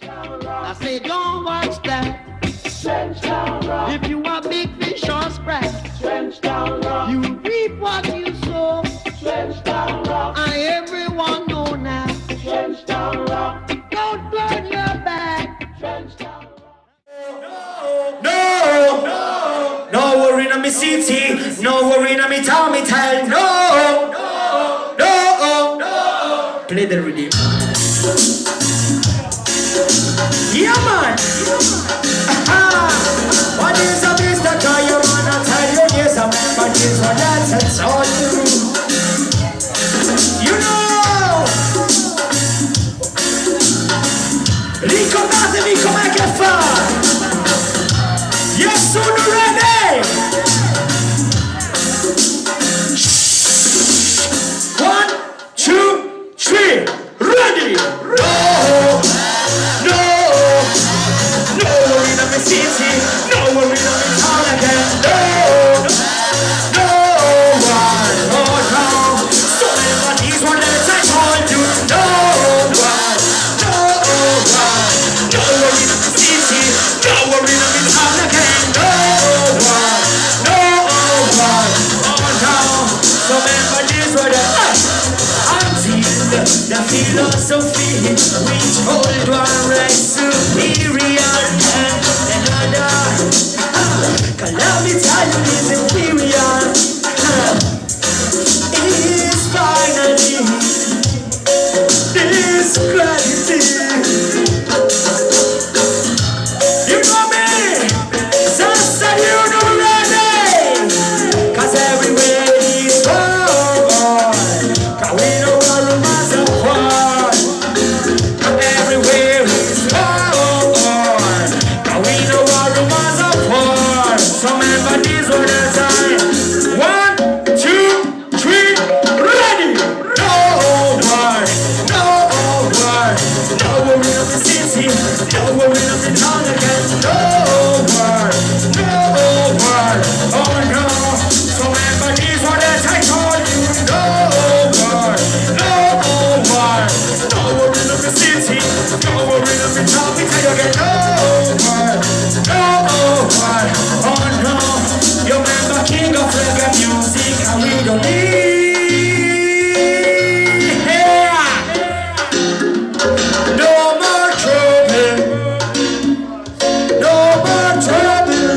I say don't watch that. If you are big fish or sprat, you reap what you sow. And everyone know now. Don't turn your back. No worry in me city, no worry in me town, me tell no. Play the rhythm. Yeah man. What is a Mistah Kayaman? I tell you yes, I remember this one, that's all true. You know. Ricordatevi com'è che fa. Yes, sono ready. 1, 2, 3, ready. No worry in the city, no worry in the town again. No one, oh no. So never these one that I told you. No worry in the city, no worry in the town again. No one, oh no. So never these one that until the philosophy which hold one right superior and another calamity is inferior is finally this gravity. You know me, sister, you know ready, 'cause everywhere is wrong. 'Cause we know our rumors are fun. Everywhere is wrong. 'Cause we know our rumors are fun. So remember these were the time. 1, 2, 3, ready. No one, no worry of the city, no worry of the town again. No one, oh no. So remember these were the time. Told you. No one, no worry of the city, no worry of the town. We tell you again. No one, oh no. You remember king of reggae music and we don't need here. No more trouble, no more trouble,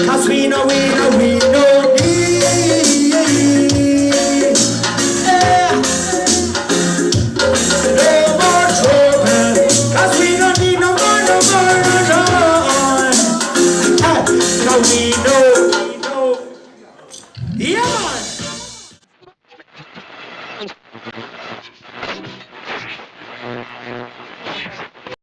'cause we know need. Yeah. No more trouble, 'cause we don't need no more. 'Cause we know. Yeah.